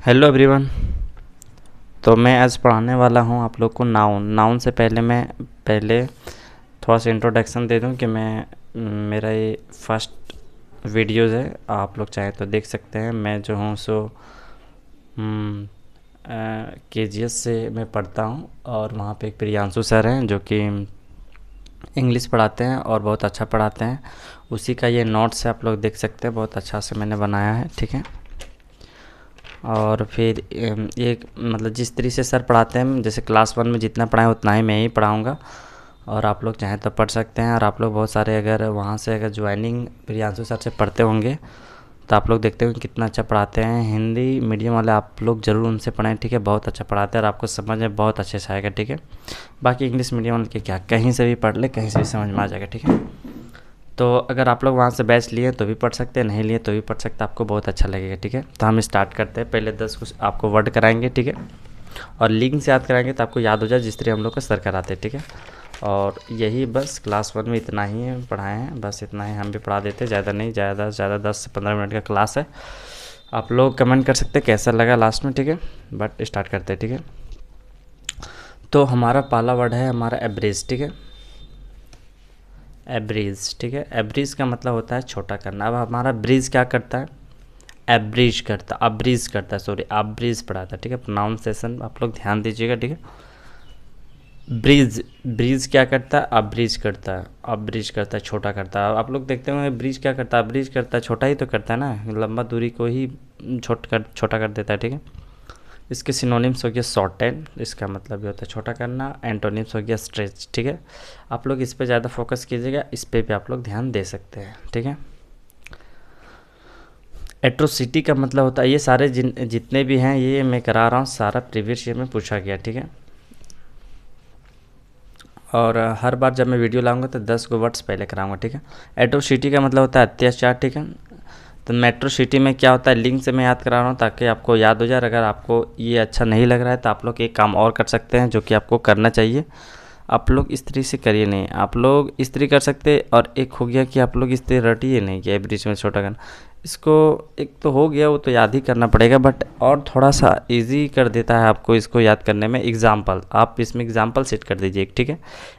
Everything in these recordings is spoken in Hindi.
Hello everyone. तो मैं आज पढ़ाने वाला हूँ आप लोग को नाउन से पहले थोड़ा सा इंट्रोडक्शन दे दूँ कि मेरा ये फर्स्ट वीडियोज़ है। आप लोग चाहें तो देख सकते हैं। मैं जो हूँ सो केजीएस से मैं पढ़ता हूँ और वहाँ पे एक प्रियांशु सर हैं जो कि इंग्लिश पढ़ाते हैं और बहुत अच्छा पढ़ाते हैं। उसी का ये नोट्स है, आप लोग देख सकते हैं, बहुत अच्छा से मैंने बनाया है। ठीक है। और फिर ये मतलब जिस तरीके से सर पढ़ाते हैं, जैसे क्लास 1 में जितना पढ़ाएं उतना ही मैं ही पढ़ाऊँगा और आप लोग चाहें तो पढ़ सकते हैं। और आप लोग बहुत सारे अगर वहाँ से अगर ज्वाइनिंग प्रियांशु सर से पढ़ते होंगे तो आप लोग देखते होंगे कितना अच्छा पढ़ाते हैं। हिंदी मीडियम वाले आप लोग ज़रूर उनसे पढ़ें। ठीक है, बहुत अच्छा पढ़ाते हैं और आपको समझ में बहुत अच्छे से आएगा। ठीक है। बाकी इंग्लिश मीडियम वाले के क्या, कहीं से भी पढ़ ले, कहीं से भी समझ में आ जाएगा। ठीक है। तो अगर आप लोग वहाँ से बैच लिए तो भी पढ़ सकते हैं, नहीं लिए तो भी पढ़ सकते हैं, आपको बहुत अच्छा लगेगा। ठीक है। तो हम स्टार्ट करते हैं। पहले 10 कुछ आपको वर्ड कराएंगे। ठीक है। और लिंक से याद कराएंगे तो आपको याद हो जाए जिस तरह हम लोग का सर कराते हैं। ठीक है। और यही बस क्लास 1 में इतना ही है पढ़ाए हैं, बस इतना ही हम भी पढ़ा देते हैं, ज़्यादा नहीं, ज़्यादा से ज़्यादा 10 से 15 मिनट का क्लास है। आप लोग कमेंट कर सकते हैं कैसा लगा लास्ट में। ठीक है। बट स्टार्ट करते हैं। ठीक है। तो हमारा पहला वर्ड है हमारा एवरेज। ठीक है। एब्रीज। ठीक है। एब्रीज का मतलब होता है छोटा करना। अब हमारा ब्रीज क्या करता है? एब्रीज करता, अब्रीज करता है, सॉरी अब्रीज पढ़ाता है। ठीक है। प्रोनाउंसिएशन आप लोग ध्यान दीजिएगा। ठीक है। ब्रीज, ब्रीज क्या करता है? अब्रीज करता है, अब्रीज करता है, छोटा करता है। आप लोग देखते होंगे ब्रीज क्या करता है? ब्रीज करता है, छोटा ही तो करता है ना, लंबा दूरी को ही छोटा कर देता है। ठीक है। इसके सिनोनिम्स हो गया शॉर्टेन, इसका मतलब ये होता है छोटा करना। एंटोनिम्स हो गया स्ट्रेच। ठीक है। आप लोग इस पे ज़्यादा फोकस कीजिएगा, इस पे भी आप लोग ध्यान दे सकते हैं। ठीक है। एट्रोसिटी का मतलब होता है, ये सारे जितने भी हैं ये मैं करा रहा हूँ, सारा प्रीवियस ईयर में पूछा गया। ठीक है। और हर बार जब मैं वीडियो लाऊंगा तो 10 गो वर्ड्स पहले कराऊंगा। ठीक है। एट्रोसिटी का मतलब होता है अत्याचार। ठीक है। तो मेट्रो सिटी में क्या होता है, लिंक से मैं याद करा रहा हूँ ताकि आपको याद हो जाए। अगर आपको ये अच्छा नहीं लग रहा है तो आप लोग एक काम और कर सकते हैं जो कि आपको करना चाहिए। आप लोग इस तरीके से करिए नहीं, आप लोग इस तरीके कर सकते। और एक हो गया कि आप लोग इस तरह रटिए नहीं कि एवरेज में छोटा करना। इसको एक तो हो गया, वो तो याद ही करना पड़ेगा, बट और थोड़ा सा इजी कर देता है आपको इसको याद करने में एग्जाम्पल। आप इसमें एग्जाम्पल सेट कर दीजिए। ठीक है।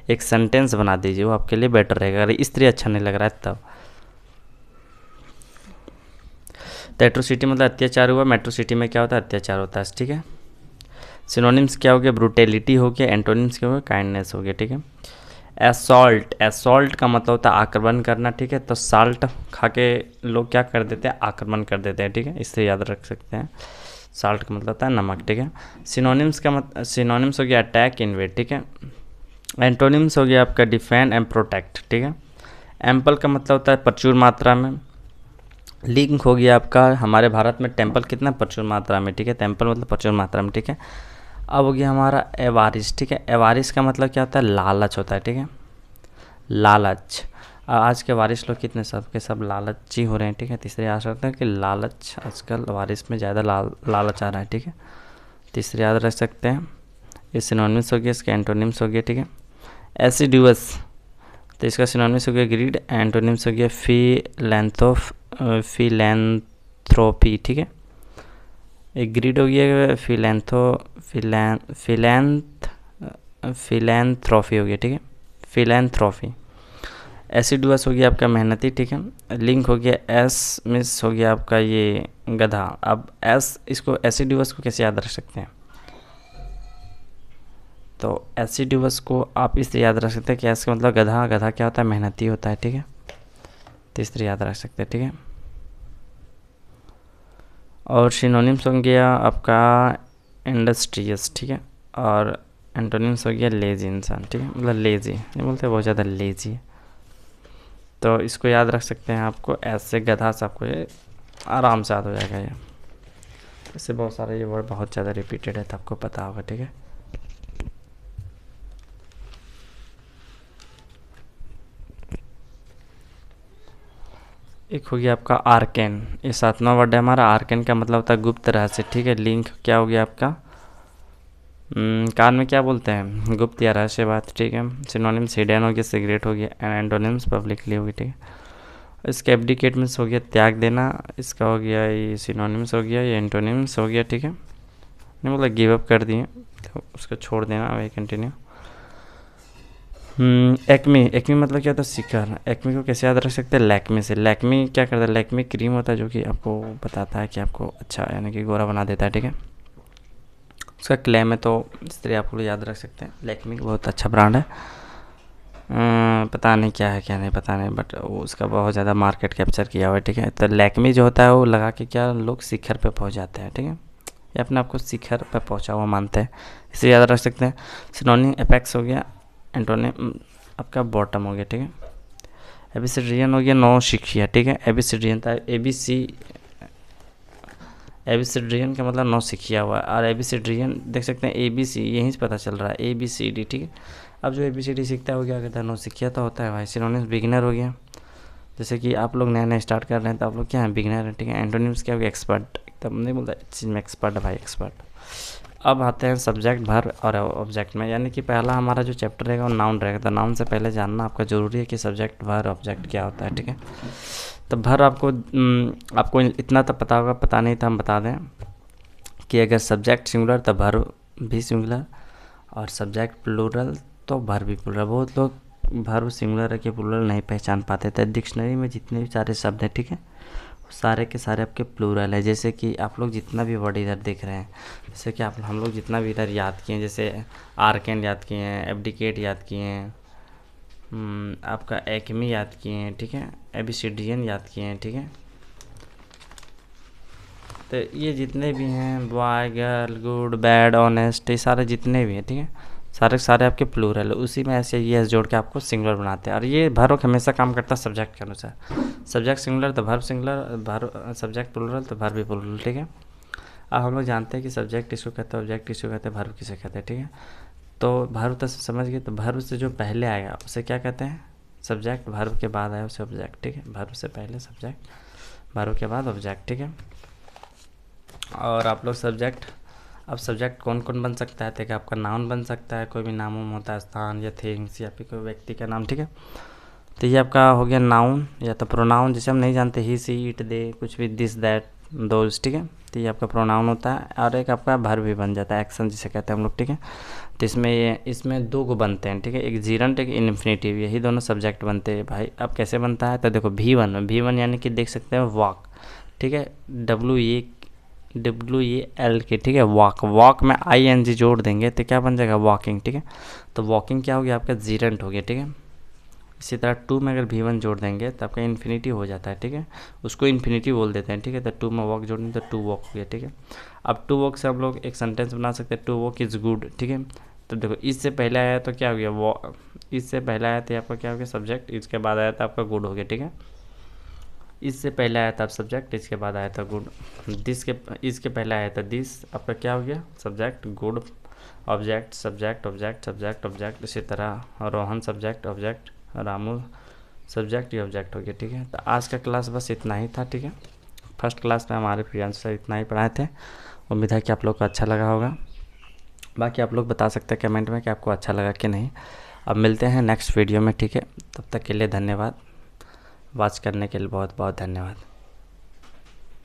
एक सेंटेंस बना दीजिए, वो आपके लिए बेटर रहेगा अगर इस तरह अच्छा नहीं लग रहा है तब। तो एट्रोसिटी मतलब अत्याचार हुआ, मेट्रो सिटी में क्या होता है? अत्याचार होता है। ठीक है। सिनोनिम्स क्या हो गया? ब्रूटेलिटी हो गया। एंटोनिम्स क्या हो गया? काइंडनेस हो गया। ठीक है। एसॉल्ट, एसॉल्ट का मतलब होता है आक्रमण करना। ठीक है। तो साल्ट खा के लोग क्या कर देते हैं? आक्रमण कर देते हैं। ठीक है। इससे याद रख सकते हैं। साल्ट का मतलब होता है नमक। ठीक है। सिनोनिम्स हो गया अटैक, इन्वेड। ठीक है। एंटोनिम्स हो गया आपका डिफेंड एंड प्रोटेक्ट। ठीक है। एम्पल का मतलब होता है प्रचुर मात्रा में। लिंक हो गया आपका, हमारे भारत में टेम्पल कितना प्रचुर मात्रा में। ठीक है। टेम्पल मतलब प्रचुर मात्रा में। ठीक है। अब हो गया हमारा एवारिस। ठीक है। एवारिस का मतलब क्या होता है? लालच होता है। ठीक है। लालच। आज के वारिस लोग कितने सब के सब लालची हो रहे हैं। ठीक है। तीसरे याद रखते हैं कि लालच आजकल वारिस में ज़्यादा लालच आ रहा है। ठीक है। तीसरे याद रख सकते हैं। ये सिनोनिम्स हो गया, इसके एंटोनिम्स हो गया। ठीक है। एसिडुअस, तो इसका सिनोनिम्स हो गया ग्रीड। एंटोनिम्स हो गया फिलैंथ्रोपी। ठीक है। एक ग्रीड हो गया फिलैंथ्रोफी हो गया। ठीक है। फिलैंथ्रोफी। एसिडुअस हो गया आपका मेहनती। ठीक है। लिंक हो गया एस मिस हो गया आपका ये गधा। अब एस, इसको एसिडुअस को कैसे याद रख सकते हैं? तो एसिडुअस को आप इससे याद रख सकते हैं कि एस का मतलब गधा, गधा क्या होता है? मेहनती होता है। ठीक है। तो इस तरह याद रख सकते हैं। ठीक है। और सिनोनिम्स हो गया आपका इंडस्ट्रियस। ठीक है। और एंटोनिम्स हो गया लेजी इंसान। ठीक है। मतलब लेजी, ये बोलते हैं बहुत ज़्यादा लेजी है। तो इसको याद रख सकते हैं आपको ऐसे, गधा से आपको ये आराम से याद हो जाएगा। ये इससे बहुत सारे ये वर्ड बहुत ज़्यादा रिपीटेड है तो आपको पता होगा। ठीक है। एक हो गया आपका आर्केन, ये 7वां वर्ड है हमारा। आर्केन का मतलब होता है गुप्त रहस्य। ठीक है। लिंक क्या हो गया आपका? कान में क्या बोलते हैं? गुप्त या रहस्य बात। ठीक है। सिनोनिम्स हिडन हो गया, सीक्रेट हो गया। एंटोनिम्स पब्लिकली हो गया। ठीक है। इसका एब्डिकेट मीन्स हो गया त्याग देना, इसका हो गया ये सिनोनिम्स हो गया, ये एंटोनिम्स हो गया, ठीक है। नहीं मतलब गिव अप कर दिए तो उसको छोड़ देना, वही कंटिन्यू। एक्मी, एक्मी मतलब क्या होता है? शिखर। एक्मी को कैसे याद रख सकते हैं? लैक्मी से। लैक्मी क्या करता है? लैक्मी क्रीम होता है जो कि आपको बताता है कि आपको अच्छा यानी कि गोरा बना देता है, ठीक है। उसका क्लेम है तो इस तरह आप लोग याद रख सकते हैं। लैक्मी बहुत अच्छा ब्रांड है। पता नहीं क्या है क्या नहीं पता नहीं, बट उसका बहुत ज़्यादा मार्केट कैप्चर किया हुआ है, ठीक है। तो लैक्मी जो होता है वो लगा के क्या लोग शिखर पे पहुंच जाते हैं, ठीक है। ये अपने आपको शिखर पे पहुंचा हुआ मानते हैं, इसे याद रख सकते हैं। सिनोनिम एपेक्स हो गया, एंटोनिम आपका बॉटम हो गया, ठीक है। एबिसिडियन हो गया नौसिखिया, ठीक है। एबिसिडियन था एबिसिड्रियन का मतलब नौसिखिया हुआ, और एबिसिड्रियन देख सकते हैं ABC यहीं से पता चल रहा है, ABCD, ठीक है। अब जो ABCD सीखता है वो क्या कहता है? नौसिखिया तो होता है भाई। सिनोनिम्स बिगिनर हो गया, जैसे कि आप लोग नया नया स्टार्ट कर रहे हैं तो आप लोग क्या है? बिगिनर है, ठीक है। एंटोनिम्स क्या हो गया? एक्सपर्ट, एकदम नहीं बोलता इस चीज़ में एक्सपर्ट है भाई, एक्सपर्ट। अब आते हैं सब्जेक्ट, वर्ब और ऑब्जेक्ट में, यानी कि पहला हमारा जो चैप्टर रहेगा वो नाउन रहेगा। तो नाउन से पहले जानना आपका ज़रूरी है कि सब्जेक्ट, वर्ब, ऑब्जेक्ट क्या होता है, ठीक है। तो वर्ब आपको इतना तो पता होगा, पता नहीं था हम बता दें कि अगर सब्जेक्ट सिंगुलर तो वर्ब भी सिंगुलर, और सब्जेक्ट प्लूरल तो वर्ब भी प्लूरल। बहुत लोग वर्ब सिंगुलर है कि प्लूरल नहीं पहचान पाते थे। डिक्शनरी में जितने भी सारे शब्द हैं, ठीक है, सारे के सारे आपके प्लूरल है। जैसे कि आप लोग जितना भी वर्ड इधर देख रहे हैं, जैसे कि आप हम लोग जितना भी इधर याद किए हैं, जैसे आर्केन याद किए हैं, एब्डिकेट याद किए हैं, आपका एक्मी याद किए हैं, ठीक है, एबिसिडियन याद किए हैं, ठीक है। तो ये जितने भी हैं boy, girl, good, bad, honest, ये सारे जितने भी हैं, ठीक है, सारे सारे आपके प्लूरल है। उसी में ऐसे ये जोड़ के आपको सिंगुलर बनाते हैं। और ये वर्ब हमेशा काम करता है सब्जेक्ट के अनुसार। सब्जेक्ट सिंगुलर तो verb singular, verb subject plural तो वर्ब भी प्लूरल, ठीक है। अब हम लोग जानते हैं कि सब्जेक्ट इसको कहते हैं, ऑब्जेक्ट इसको कहते हैं, वर्ब किसे कहते हैं, ठीक है। तो वर्ब तो समझ गए। तो वर्ब से जो पहले आएगा उसे क्या कहते हैं? सब्जेक्ट। वर्ब के बाद आया उसे ऑब्जेक्ट, ठीक है। वर्ब से पहले सब्जेक्ट, वर्ब के बाद ऑब्जेक्ट, ठीक है। और आप लोग सब्जेक्ट, अब सब्जेक्ट कौन कौन बन सकता है? तो आपका नाउन बन सकता है, कोई भी नाम होता है, स्थान या थिंग्स या फिर कोई व्यक्ति का नाम, ठीक है। तो ये आपका हो गया नाउन या तो प्रोनाउन, जिसे हम नहीं जानते, ही, सी, इट, दे, कुछ भी, दिस, दैट, दोज, ठीक है। तो ये आपका प्रोनाउन होता है। और एक आपका वर्ब भी बन जाता है, एक्शन जिसे कहते हैं हम लोग, ठीक है। तो इसमें दो को बनते हैं, ठीक है, एक जीरंट एक इन्फिनेटिव, यही दोनों सब्जेक्ट बनते हैं भाई। अब कैसे बनता है? तो देखो V1 यानी कि देख सकते हैं वॉक, ठीक है, WEL के, ठीक है, वॉक। वॉक में ING जोड़ देंगे तो क्या बन जाएगा? वॉकिंग, ठीक है। तो वॉकिंग क्या हो गया? आपका जीरंट हो गया, ठीक है। इसी तरह 2 में अगर V1 जोड़ देंगे तो आपका इन्फिनिटी हो जाता है, ठीक है, उसको इन्फिनिटी बोल देते हैं, ठीक है। तो 2 में वॉक जोड़ेंगे तो 2 वॉक हो गया, ठीक है। अब 2 वॉक से हम लोग एक सेंटेंस बना सकते हैं, 2 वॉक इज़ गुड, ठीक है। तो देखो इससे पहले आया तो क्या हो गया? वॉक, इससे पहले आया तो आपका क्या हो गया? सब्जेक्ट, इसके बाद आया था आपका गुड हो गया, ठीक है। इससे पहले आया था सब्जेक्ट, इसके बाद आया था गुड। इसके पहले आया था दिस, आपका क्या हो गया? Subject, good, object, subject, object, subject, object. इसी तरह Rohan subject, object, Ramu subject, ये ऑब्जेक्ट हो गया, ठीक है। तो आज का क्लास बस इतना ही था, ठीक है। फर्स्ट क्लास में हमारे प्रियांशु सर इतना ही पढ़ाए थे। उम्मीद है कि आप लोग को अच्छा लगा होगा। बाकी आप लोग बता सकते हैं कमेंट में कि आपको अच्छा लगा कि नहीं। अब मिलते हैं नेक्स्ट वीडियो में, ठीक है। तब तक के लिए धन्यवाद। वॉच करने के लिए बहुत बहुत धन्यवाद।